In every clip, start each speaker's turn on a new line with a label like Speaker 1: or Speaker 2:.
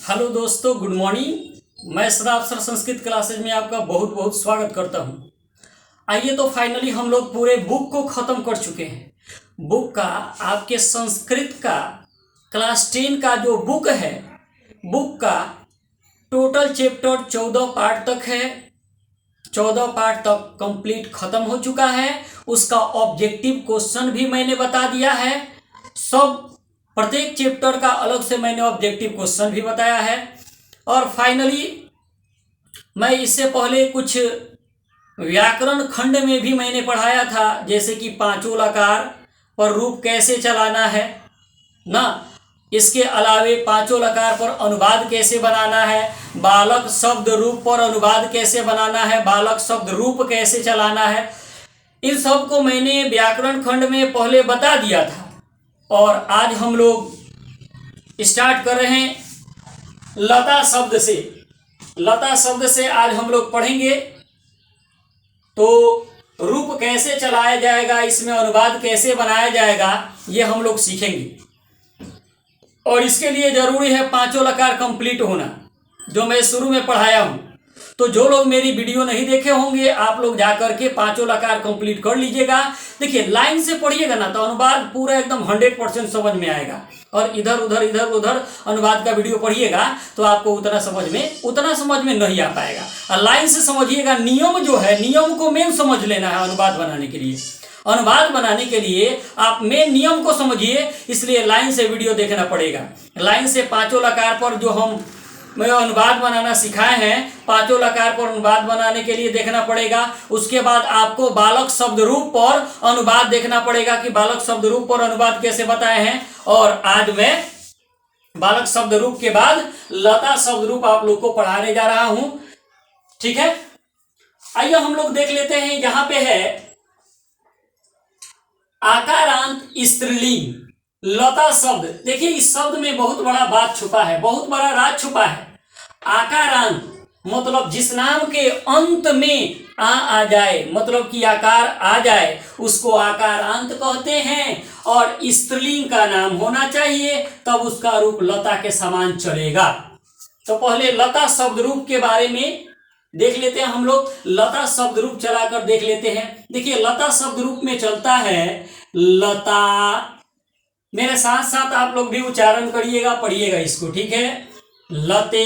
Speaker 1: Hello दोस्तों, good morning. मैं सदा अफसर संस्कृत क्लासेज में आपका बहुत बहुत स्वागत करता हूं। आइए तो फाइनली हम लोग पूरे बुक को ख़त्म कर चुके हैं। बुक का आपके संस्कृत का क्लास 10 का जो बुक है, बुक का टोटल चैप्टर 14 पार्ट तक है। 14 पार्ट तक कंप्लीट ख़त्म हो चुका है। उसका ऑब्जेक्टिव क्वेश्चन भी मैंने बता दिया है। सब प्रत्येक चैप्टर का अलग से मैंने ऑब्जेक्टिव क्वेश्चन भी बताया है। और फाइनली मैं इससे पहले कुछ व्याकरण खंड में भी मैंने पढ़ाया था, जैसे कि पांचों लकार पर रूप कैसे चलाना है ना। इसके अलावे पांचों लकार पर अनुवाद कैसे बनाना है, बालक शब्द रूप पर अनुवाद कैसे बनाना है, बालक शब्द रूप कैसे चलाना है, इन सब को मैंने व्याकरण खंड में पहले बता दिया था। और आज हम लोग स्टार्ट कर रहे हैं लता शब्द से। लता शब्द से आज हम लोग पढ़ेंगे। तो रूप कैसे चलाया जाएगा, इसमें अनुवाद कैसे बनाया जाएगा, ये हम लोग सीखेंगे। और इसके लिए जरूरी है पांचों लकार कंप्लीट होना, जो मैं शुरू में पढ़ाया हूँ। तो जो लोग मेरी वीडियो नहीं देखे होंगे, आप लोग जाकर के पांचों लकार कंप्लीट कर लीजिएगा। देखिए, लाइन से पढ़िएगा ना तो अनुवाद पूरा एकदम 100% समझ में आएगा। और इधर उधर अनुवाद का वीडियो पढ़िएगा तो आपको उतना समझ में नहीं आ पाएगा। और लाइन से समझिएगा। नियम जो है, नियम को मेन समझ लेना है अनुवाद बनाने के लिए। अनुवाद बनाने के लिए आप मेन नियम को समझिए, इसलिए लाइन से वीडियो देखना पड़ेगा। लाइन से पांचों लकार पर जो हम अनुवाद बनाना सिखाए हैं, पांचों लकार पर अनुवाद बनाने के लिए देखना पड़ेगा। उसके बाद आपको बालक शब्द रूप पर अनुवाद देखना पड़ेगा कि बालक शब्द रूप पर अनुवाद कैसे बताए हैं। और आज मैं बालक शब्द रूप के बाद लता शब्द रूप आप लोग को पढ़ाने जा रहा हूं। ठीक है, आइए हम लोग देख लेते हैं। यहां पे है आकारांत स्त्रीलिंग लता शब्द। देखिए, इस शब्द में बहुत बड़ा बात छुपा है, बहुत बड़ा राज छुपा है। आकारांत मतलब जिस नाम के अंत में आ जाए, मतलब कि आकार आ जाए, उसको आकारांत कहते हैं। और स्त्रीलिंग का नाम होना चाहिए, तब उसका रूप लता के समान चलेगा। तो पहले लता शब्द रूप के बारे में देख लेते हैं हम लोग। लता शब्द रूप चलाकर देख लेते हैं। देखिए, लता शब्द रूप में चलता है लता। मेरे साथ साथ आप लोग भी उच्चारण करिएगा, पढ़िएगा इसको। ठीक है, लते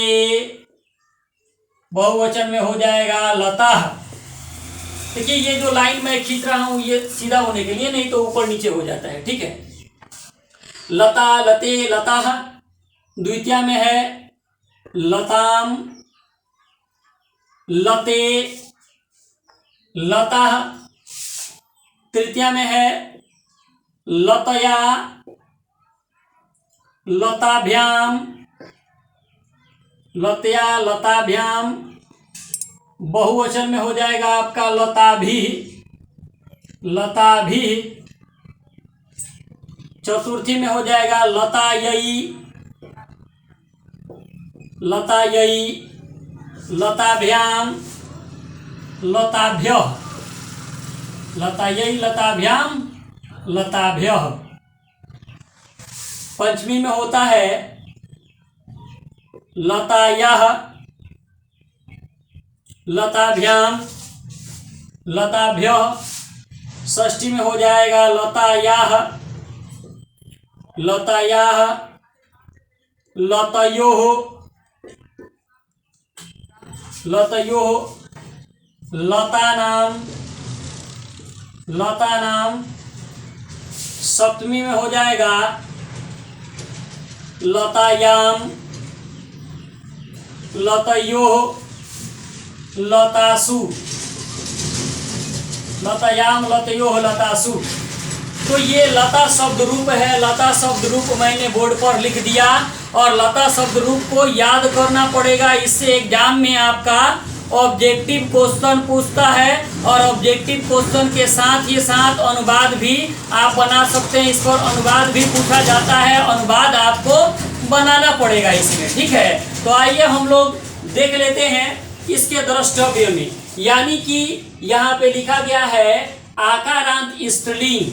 Speaker 1: बहुवचन में हो जाएगा लता। देखिए, ये जो लाइन मैं खींच रहा हूं ये सीधा होने के लिए, नहीं तो ऊपर नीचे हो जाता है। ठीक है, लता, लते, लता। द्वितीय में है लताम, लते, लता। तृतीय में है लतया, लताभ्याम, लतया, लताभ्याम। बहुवचन में हो जाएगा आपका लताभी, लताभी। चतुर्थी में हो जाएगा लतायई, लतायई, लताभ्याम, लताभ्यः, लतायई, लताभ्याम, लताभ्यः। पंचमी में होता है लतायाः, लताभ्याम, लताभ्यः। षष्ठी में हो जाएगा लतायाः, लतायाः, लतयोः, लतयोः। लतानाम, लतानाम। सप्तमी में हो जाएगा लतायाम, लतयोः, लतासु, लतायाम, लतयोः, लतासु। तो ये लता शब्द रूप है। लता शब्द रूप मैंने बोर्ड पर लिख दिया। और लता शब्द रूप को याद करना पड़ेगा, इससे एग्जाम में आपका ऑब्जेक्टिव क्वेश्चन पूछता है। और ऑब्जेक्टिव क्वेश्चन के साथ ही साथ अनुवाद भी आप बना सकते हैं। इस पर अनुवाद भी पूछा जाता है, अनुवाद आपको बनाना पड़ेगा इसमें। ठीक है, तो आइए हम लोग देख लेते हैं इसके द्रष्टव्य में। यानी कि यहाँ पे लिखा गया है आकारांत स्त्रीलिंग।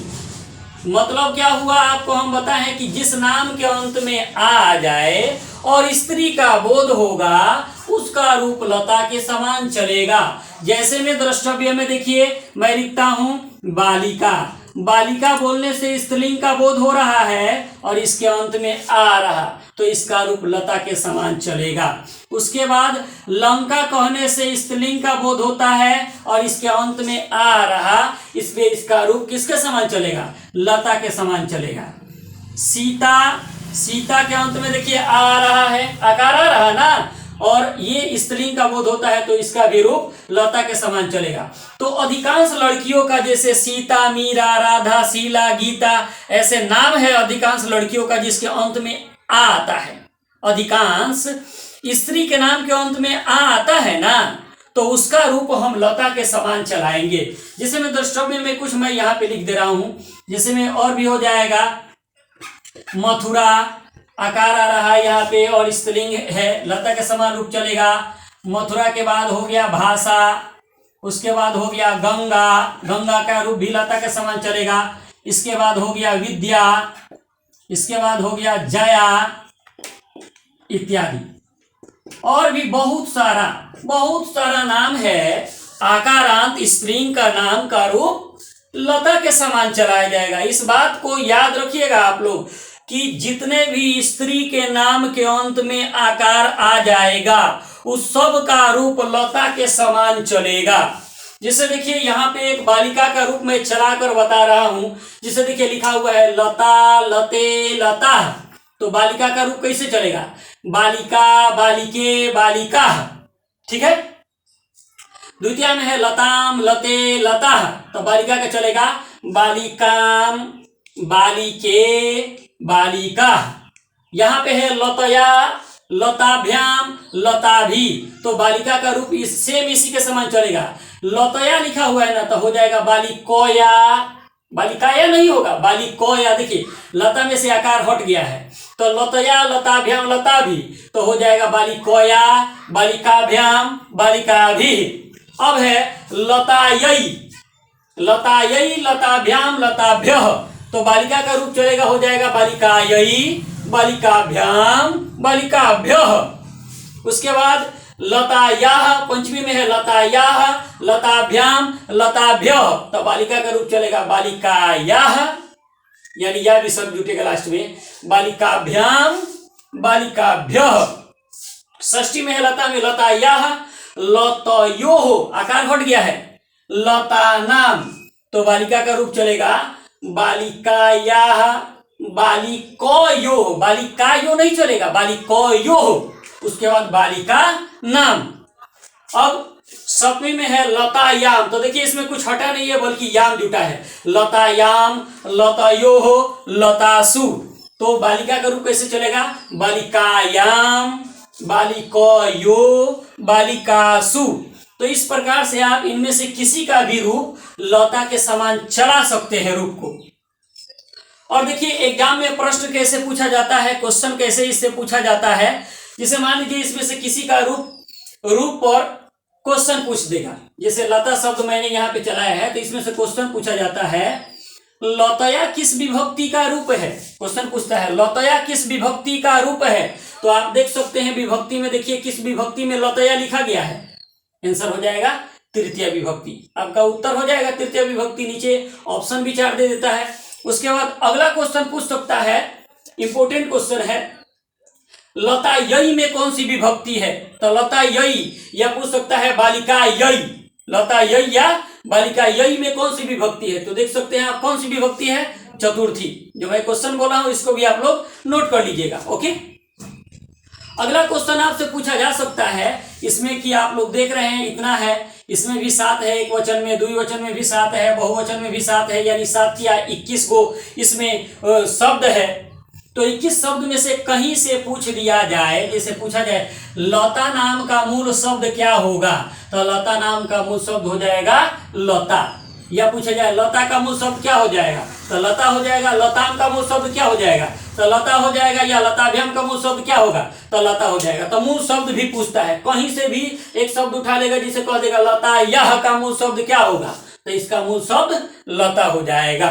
Speaker 1: मतलब क्या हुआ, आपको हम बताएं कि जिस नाम के अंत में आ जाए और स्त्री का बोध होगा उसका रूप लता के समान चलेगा। जैसे में द्रष्टव्य में देखिए, मैं लिखता हूं बालिका, बालिका बोलने से स्त्रीलिंग का बोध हो रहा है और इसके अंत में आ रहा, तो इसका रूप लता के समान चलेगा। उसके बाद लंका कहने से स्त्रीलिंग का बोध होता है और इसके अंत में आ रहा, इसलिए इसका रूप किसके समान चलेगा, लता के समान चलेगा। सीता, सीता के अंत में देखिए आ रहा है, आकार आ रहा ना, और ये स्त्रीलिंग का बोध होता है तो इसका भी रूप लता के समान चलेगा। तो अधिकांश लड़कियों का, जैसे सीता, मीरा, राधा, शीला, गीता, ऐसे नाम है अधिकांश लड़कियों का जिसके अंत में आ आता है। अधिकांश स्त्री के नाम के अंत में आ आता है ना, तो उसका रूप हम लता के समान चलाएंगे। जैसे मैं द्रष्टव्य में कुछ मैं यहाँ पे लिख दे रहा हूं, जैसे में और भी हो जाएगा, मथुरा, आकार आ रहा है यहाँ पे और स्त्रीलिंग है, लता के समान रूप चलेगा। मथुरा के बाद हो गया भाषा, उसके बाद हो गया गंगा, गंगा का रूप भी लता के समान चलेगा। इसके बाद हो गया विद्या, इसके बाद हो गया जया इत्यादि, और भी बहुत सारा नाम है। आकारांत स्त्रीलिंग का नाम का रूप लता के समान चलाया जाएगा। इस बात को याद रखिएगा आप लोग कि जितने भी स्त्री के नाम के अंत में आकार आ जाएगा उस सब का रूप लता के समान चलेगा। जिसे देखिए यहाँ पे एक बालिका का रूप में चलाकर बता रहा हूं, जिसे देखिए लिखा हुआ है लता, लते, लता, तो बालिका का रूप कैसे चलेगा, बालिका, बालिके, बालिका, ठीक है। द्वितीय में है लताम, लते, लता, तो बालिका का चलेगा बालिकाम, बालिके, बालिका। यहाँ पे है लतया, लताभ्याम, लताभी, तो बालिका का रूप सेम इसी के समान चलेगा। लतया लिखा हुआ है ना, तो हो जाएगा बालिकोया, बालिकाया नहीं होगा, बालिकोया। देखिए लता में से आकार हट गया है, तो लतया, लताभ्याम, लताभी, तो हो जाएगा बालिकोया, बालिकाभ्याम, बालिकाभी। अब है लतायई, लतायई, लताभ्याम, लताभ्यः, तो बालिका का रूप चलेगा, हो जाएगा बालिकायई, बालिकाभ्याम, बालिकाभ्यः। उसके बाद लतायाः, पंचमी में है लतायाः, लताभ्याम, लताभ्यः, तो बालिका का रूप चलेगा बालिकायाः, यानी यह भी शब्द जुटेगा लास्ट में, बालिकाभ्याम, बालिकाभ्यः। षष्ठी में है लता में लतायाः, लतयोः, आकार हट गया है, लतानाम, तो बालिका का रूप चलेगा बालिकायाः, बालिकोयोः, बालिकायो नहीं चलेगा, बालिकोयोः। उसके बाद बालिका नाम। अब सप्तमी में है लतायाम, तो देखिए इसमें कुछ हटा नहीं है बल्कि याम जुटा है, लतायाम, लतयोः, लतासु, तो बालिका का रूप कैसे चलेगा, बालिकायाम, बालिकोयो, बालिकासु। तो इस प्रकार से आप इनमें से किसी का भी रूप लता के समान चला सकते हैं रूप को। और देखिए एग्जाम में प्रश्न कैसे पूछा जाता है, क्वेश्चन कैसे इससे पूछा जाता है। जैसे मान लीजिए इसमें से किसी का रूप पर क्वेश्चन पूछ देगा, जैसे लता शब्द मैंने यहाँ पे चलाया है, तो इसमें से क्वेश्चन पूछा जाता है लतया किस विभक्ति का रूप है, क्वेश्चन पूछता है लतया किस विभक्ति का रूप है, तो आप देख सकते हैं विभक्ति में, देखिए किस विभक्ति में लतया लिखा गया है, आंसर हो जाएगा तृतीय विभक्ति, आपका उत्तर हो जाएगा तृतीय विभक्ति। नीचे ऑप्शन भी 4 दे देता है। उसके बाद अगला क्वेश्चन पूछ सकता है, इंपोर्टेंट क्वेश्चन है, लतायई में कौन सी विभक्ति है, तो लतायई, या पूछ सकता है बालिकायई, लतायई या बालिकायई में कौन सी विभक्ति है, तो देख सकते हैं आप कौन सी विभक्ति है, चतुर्थी। जो मैं क्वेश्चन बोला हूं इसको भी आप लोग नोट कर लीजिएगा, ओके। अगला क्वेश्चन आपसे पूछा जा सकता है इसमें कि आप लोग देख रहे हैं इतना है, इसमें भी 7 है, एक वचन में, द्विवचन में भी 7 है, बहुवचन में भी 7 है, यानी 7 या 21 गो इसमें शब्द है। तो 21 शब्द में से कहीं से पूछ लिया जाए, जैसे पूछा जाए लता नाम का मूल शब्द क्या होगा, तो लता नाम का मूल शब्द हो जाएगा लता। या पूछा जाए लता का मूल शब्द क्या हो जाएगा, तो लता हो जाएगा। लताम का मूल शब्द क्या हो जाएगा, तो लता हो जाएगा। या लताभ्याम का मूल शब्द क्या होगा, तो लता हो जाएगा। तो मूल शब्द भी पूछता है, कहीं से भी एक शब्द उठा लेगा जिसे कह देगा लता, यह का मूल शब्द क्या होगा, तो इसका मूल शब्द लता हो जाएगा।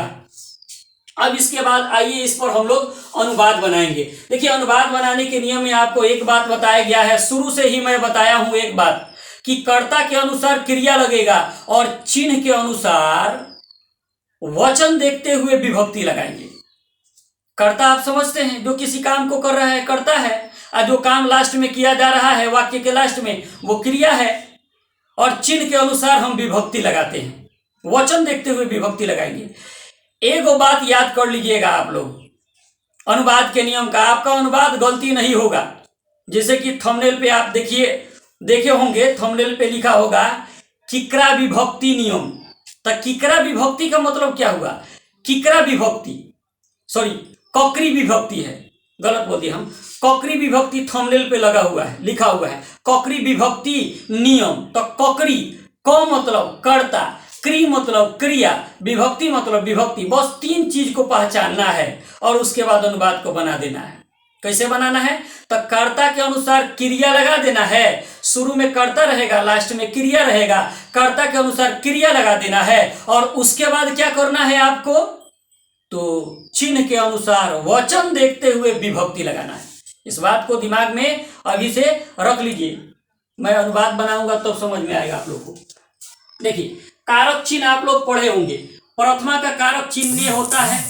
Speaker 1: अब इसके बाद आइए इस पर हम लोग अनुवाद बनाएंगे। देखिए, अनुवाद बनाने के नियम में आपको एक बात बताया गया है, शुरू से ही मैं बताया हूं एक बात, कि कर्ता के अनुसार क्रिया लगेगा और चिन्ह के अनुसार वचन देखते हुए विभक्ति लगाएंगे। कर्ता आप समझते हैं, जो किसी काम को कर रहा है कर्ता है, और जो काम लास्ट में किया जा रहा है वाक्य के लास्ट में वो क्रिया है, और चिन्ह के अनुसार हम विभक्ति लगाते हैं, वचन देखते हुए विभक्ति लगाएंगे। एक बात याद कर लीजिएगा आप लोग अनुवाद के नियम का, आपका अनुवाद गलती नहीं होगा। जैसे कि थंबनेल पे आप देखे होंगे, थंबनेल पे लिखा होगा किकरा विभक्ति नियम। तो किकरा विभक्ति का मतलब क्या हुआ? किकरा विभक्ति, सॉरी ककरी विभक्ति है, गलत बोल दिया हम। ककरी विभक्ति थंबनेल पे लगा हुआ है, लिखा हुआ है ककरी विभक्ति नियम। तो ककरी, क मतलब कर्ता, क्री मतलब क्रिया, विभक्ति मतलब विभक्ति, बस 3 चीज को पहचानना है और उसके बाद अनुवाद को बना देना है। कैसे बनाना है? तो कर्ता के अनुसार क्रिया लगा देना है, शुरू में कर्ता रहेगा, लास्ट में क्रिया रहेगा, कर्ता के अनुसार क्रिया लगा देना है, और उसके बाद क्या करना है आपको? तो चिन्ह के अनुसार वचन देखते हुए विभक्ति लगाना है। इस बात को दिमाग में अभी से रख लीजिए, मैं अनुवाद बनाऊंगा तो समझ में आएगा आप लोग को। देखिए, कारक चिन्ह आप लोग पढ़े होंगे। प्रथमा का कारक चिन्ह ने होता है,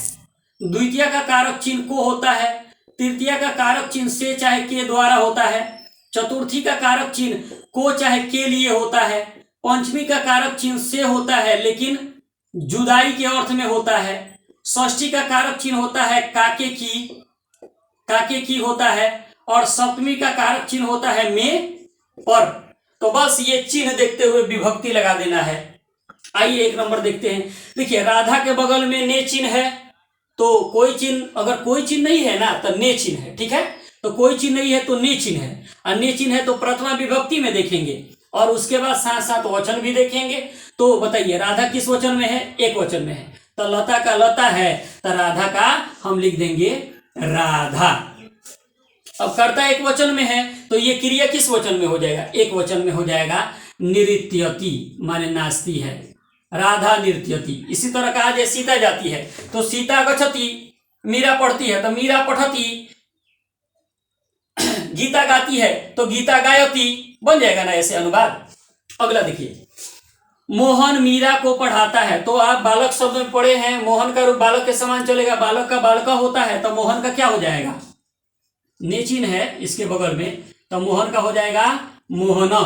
Speaker 1: द्वितीय का कारक चिन्ह को होता है, तृतीय का कारक चिन्ह से चाहे के द्वारा होता है, चतुर्थी का कारक चिन्ह को चाहे के लिए होता है, पंचमी का कारक चिन्ह से होता है लेकिन जुदाई के अर्थ में होता है, षष्ठी का कारक चिन्ह होता है काके की होता है, और सप्तमी का कारक चिन्ह होता है में पर। तो बस ये चिन्ह देखते हुए विभक्ति लगा देना है। आइए 1 नंबर देखते हैं। देखिए, राधा के बगल में ने चिन्ह है, तो कोई चिन्ह, अगर कोई चिन्ह नहीं है ना तो ने चिन्ह है, ठीक है। तो कोई चिन्ह नहीं है तो ने चिन्ह है, और ने चिन्ह है तो प्रथमा विभक्ति में देखेंगे, और उसके बाद साथ साथ वचन भी देखेंगे। तो बताइए राधा किस वचन में है? एक वचन में है। तो लता का लता है, तो राधा का हम लिख देंगे राधा। अब कर्ता एक वचन में है तो ये क्रिया किस वचन में हो जाएगा? एक वचन में हो जाएगा, नृत्यति, माने नाचती है, राधा नृत्यति। इसी तरह कहा जाए सीता जाती है तो सीता गच्छति, मीरा पढ़ती है तो मीरा पठति, गीता गाती है तो गीता गायति, बन जाएगा ना ऐसे अनुवाद। अगला देखिए, मोहन मीरा को पढ़ाता है, तो आप बालक शब्द में पढ़े हैं, मोहन का रूप बालक के समान चलेगा, बालक का बालका होता है, तो मोहन का क्या हो जाएगा? ने चिन्ह है इसके बगल में, तो मोहन का हो जाएगा मोहना।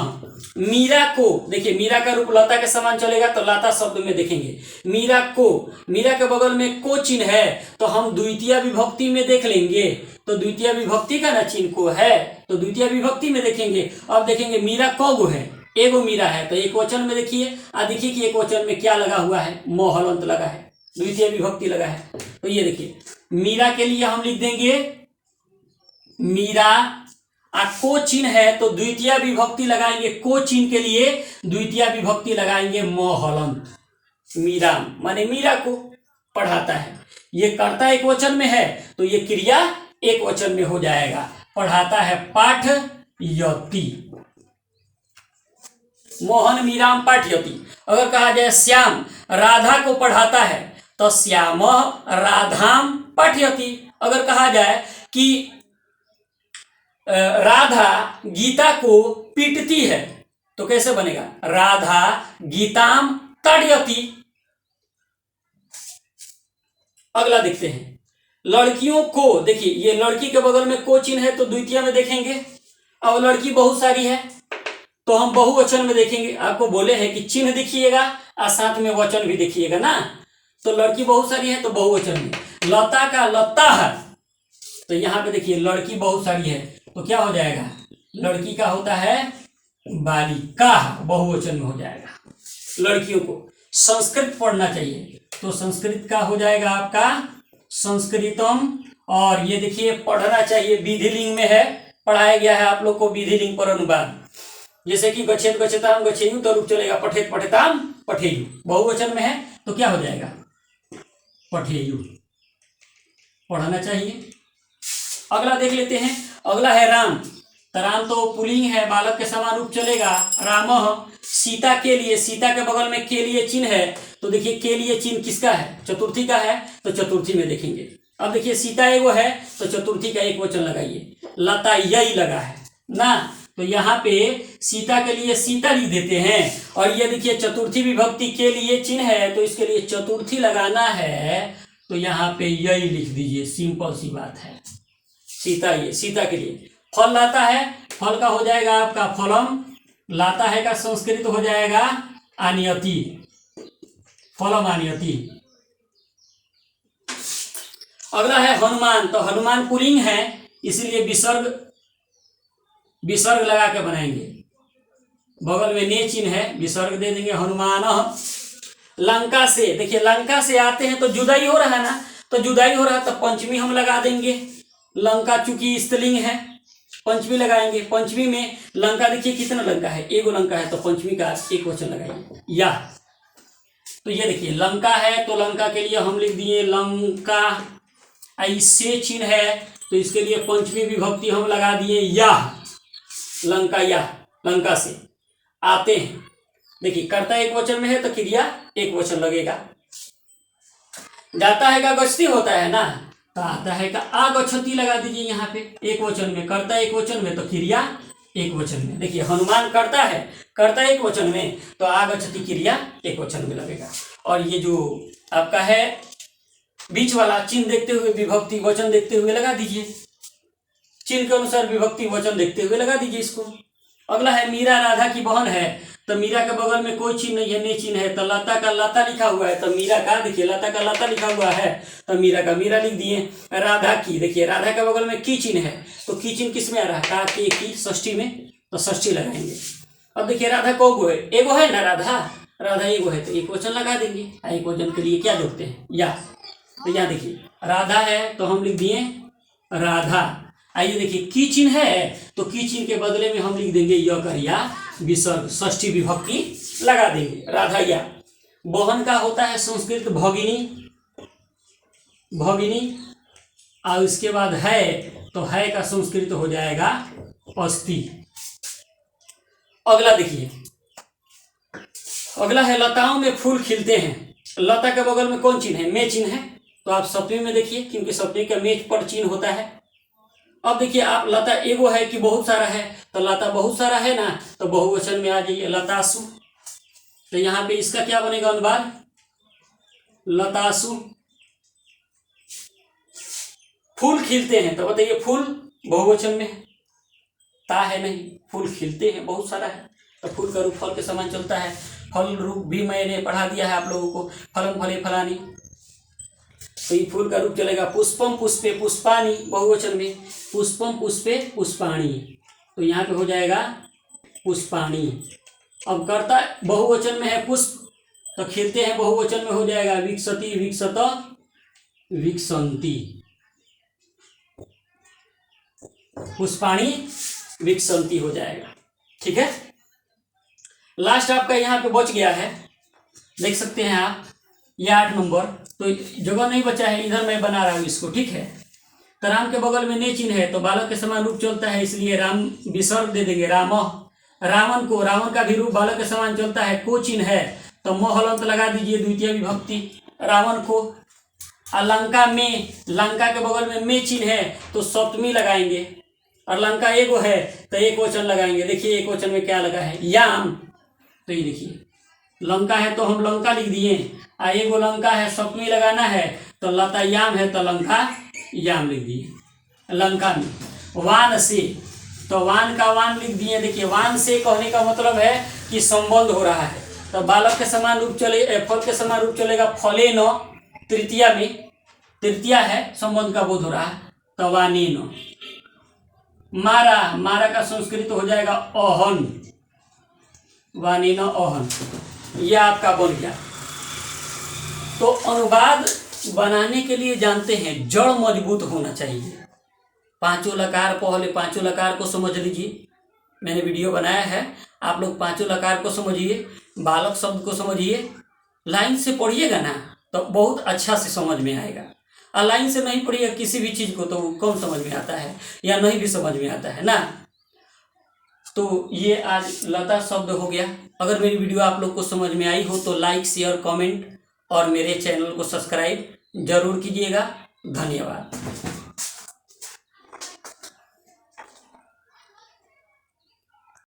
Speaker 1: मीरा को, देखिए मीरा का रूप लता के समान चलेगा तो लता शब्द में देखेंगे, मीरा को, मीरा के बगल में को चिन्ह है तो हम द्वितीय विभक्ति में देख लेंगे, तो द्वितीय विभक्ति का ना चिन्ह को है तो द्वितीय विभक्ति में देखेंगे। अब देखेंगे मीरा कौगो है, एगो मीरा है, तो एक वचन में देखिए, देखिए कि एक वचन में क्या लगा हुआ है? मोहलंत लगा है, द्वितीय विभक्ति लगा है। तो ये देखिए, मीरा के लिए हम लिख देंगे मीरा, को चिन्ह है तो द्वितीय विभक्ति लगाएंगे, को चिन्ह के लिए द्वितीय विभक्ति लगाएंगे मोहलंत। मीरा माने मीरा को पढ़ाता है, ये कर्ता एक वचन में है तो ये क्रिया एक वचन में हो जाएगा, पढ़ाता है पाठयति, मोहन मीराम पाठयति। अगर कहा जाए श्याम राधा को पढ़ाता है तो श्याम राधाम पाठयति। अगर कहा जाए कि राधा गीता को पीटती है तो कैसे बनेगा? राधा गीताम ताड़यति। अगला देखते हैं, लड़कियों को, देखिए ये लड़की के बगल में को चिन्ह है तो द्वितीय में देखेंगे। अब लड़की बहुत सारी है तो हम बहुवचन में देखेंगे, आपको बोले हैं कि चिन्ह देखिएगा और साथ में वचन भी देखिएगा ना। तो लड़की बहुत सारी है तो बहुवचन में, लता का लता है तो यहाँ पे देखिए लड़की बहुत सारी है तो क्या हो जाएगा? लड़की का होता है बालिका, बहुवचन में हो जाएगा। लड़कियों को संस्कृत पढ़ना चाहिए तो संस्कृत का हो जाएगा आपका संस्कृतम, और ये देखिए पढ़ना चाहिए, विधिलिंग में है, पढ़ाया गया है आप लोग को विधिलिंग पर अनुवाद। जैसे कि गच्छेत गच्छताम गच्छेयु तो रूप चलेगा पठेत पठेताम पठेयु, बहुवचन में है तो क्या हो जाएगा? पठेयु, पढ़ना चाहिए। अगला देख लेते हैं, अगला है राम। तराम तो पुल्लिंग है, बालक के समान रूप चलेगा। रामः, सीता के लिए, सीता के बगल में के लिए चिन्ह है, तो देखिए के लिए चिन्ह किसका है, चतुर्थी का है, तो चतुर्थी में देखेंगे। अब देखिए सीता एगो है तो चतुर्थी का एक वचन लगाइए, लता यही लगा है ना, तो यहाँ पे सीता के लिए सीता लिख देते हैं। और ये देखिए चतुर्थी विभक्ति के लिए चिन्ह है, तो इसके लिए चतुर्थी लगाना है, तो यहाँ पे यही लिख दीजिए, सिंपल सी बात है। सीता, ये सीता के लिए। फल लाता है, फल का हो जाएगा आपका फलम, लाता है का संस्कृत हो जाएगा आनियति, फलम आनियति। अगला है हनुमान, तो हनुमान पुल्लिंग है, इसलिए विसर्ग लगा के बनाएंगे, बगल में ने चिन्ह है, विसर्ग दे देंगे हनुमान। लंका से, देखिए लंका से आते हैं तो जुदाई हो रहा है ना, तो जुदाई हो रहा है तो पंचमी हम लगा देंगे। लंका चूंकि स्त्रीलिंग है, पंचमी लगाएंगे। पंचमी में लंका, देखिए कितना लंका है, एगो लंका है, तो पंचमी का एक वचन लगाइए या। तो ये देखिए लंका है, तो लंका के लिए हम लिख दिए लंका, ऐसे चिन्ह है, तो इसके लिए पंचमी विभक्ति हम लगा दिए या, लंका या, लंका से आते हैं। देखिए कर्ता एक वचन में है तो क्रिया एक वचन लगेगा। जाता है का गच्छति होता है ना, तो आता है का आगच्छति लगा दीजिए यहाँ पे, एक वचन में, कर्ता एक वचन में तो क्रिया एक वचन में। देखिए हनुमान करता है, कर्ता एक वचन में, तो आगच्छति क्रिया एक वचन में लगेगा। और ये जो आपका है बीच वाला चिन्ह देखते हुए विभक्ति वचन देखते हुए लगा दीजिए, चिन्ह के अनुसार विभक्ति वचन देखते हुए लगा दीजिए इसको। अगला है मीरा राधा की बहन है, तो मीरा के बगल में कोई चिन्ह नहीं है, ने चिन्ह है, तो लता का लता लिखा हुआ है, तो मीरा का, देखिए लता का लता लिखा हुआ है, तो मीरा का मीरा लिख दिए। राधा की, देखिए राधा के बगल में की चिन्ह है, तो की चिन्ह किस में आ रहा है, का के की षष्ठी में, तो षष्ठी लगाएंगे। अब देखिए राधा को गो है, एगो है ना राधा, राधा एगो है, तो एक वचन लगा देंगे। एक वचन के लिए क्या जोड़ते हैं या, तो यहाँ देखिए राधा है तो हम लिख दिए राधा। आइए देखिए की चिन्ह है, तो की चिन्ह के बदले में हम लिख देंगे य कर या, विसर्ग षष्ठी विभक्ति लगा देंगे, राधा या। बहन का होता है संस्कृत भगिनी, भगिनी, और इसके बाद है, तो है का संस्कृत हो जाएगा अस्ति। अगला देखिए, अगला है लताओं में फूल खिलते हैं, लता के बगल में कौन चिन्ह है, में चिन्ह है, तो आप सप्तमी में देखिए, क्योंकि सप्तमी का मेज पर चिन्ह होता है। अब देखिए आप लता एगो है कि बहुत सारा है, तो लता बहुत सारा है ना, तो बहुवचन में आ जाइए लतासु, तो यहाँ पे इसका क्या बनेगा अनुवाद, लतासु। फूल खिलते हैं, तो बताइए फूल बहुवचन में है, ता है नहीं, फूल खिलते हैं बहुत सारा है, तो फूल का रूप फल के समान चलता है। फल रूप भी मैंने पढ़ा दिया है आप लोगों को, फलम फले फलानी, तो ये फूल का रूप चलेगा पुष्पम पुष्पे पुष्पानी, बहुवचन में, पुष्पम पुष्पे पुष्पाणी, तो यहाँ पे हो जाएगा पुष्पाणी। अब कर्ता बहुवचन में है पुष्प, तो खिलते हैं बहुवचन में हो जाएगा विकसति विकसत विकसंती, पुष्पाणी विकसंती हो जाएगा। ठीक है, लास्ट आपका यहाँ पे बच गया है, देख सकते हैं आप, ये 8 नंबर, तो जगह नहीं बचा है, इधर मैं बना रहा हूँ इसको। ठीक है, तो राम के बगल में ने चिन्ह है, तो बालक के समान रूप चलता है, इसलिए राम विसर्ग दे देंगे राम। रावण को, रावण का भी रूप बालक के समान चलता है, को चिन्ह है, तो म हलंत लगा दीजिए, द्वितीय विभक्ति रावण को। लंका में, लंका के बगल में चिन्ह है, तो सप्तमी लगाएंगे, और लंका एगो है तो एक वचन लगाएंगे। देखिए एक वचन में क्या लगा है, याम, तो ये देखिए लंका है तो हम लंका लिख दिए, एगो लंका है सप्तमी लगाना है, तो लता याम है तो लंका याम लिख दिए। लंका में वान से, तो वान का वान लिख दिए। देखिए वान से कहने का मतलब है कि संबंध हो रहा है, तो बालक के समान रूप चले, फल के समान रूप चलेगा फले न, तृतीया में, तृतीया है संबंध का बोध हो रहा है, तो वाने न। मारा, मारा का संस्कृत हो जाएगा अहन, वाने न अहन, यह आपका बन गया। तो अनुवाद बनाने के लिए जानते हैं जड़ मजबूत होना चाहिए। पांचों लकार, पहले पांचों लकार को समझ लीजिए, मैंने वीडियो बनाया है, आप लोग पांचों लकार को समझिए, बालक शब्द को समझिए, लाइन से पढ़िएगा ना तो बहुत अच्छा से समझ में आएगा। और लाइन से नहीं पढ़िएगा किसी भी चीज़ को तो कौन समझ में आता है, या नहीं भी समझ में आता है ना। तो ये आज लता शब्द हो गया। अगर मेरी वीडियो आप लोग को समझ में आई हो तो लाइक, शेयर, कमेंट और मेरे चैनल को सब्सक्राइब जरूर कीजिएगा। धन्यवाद।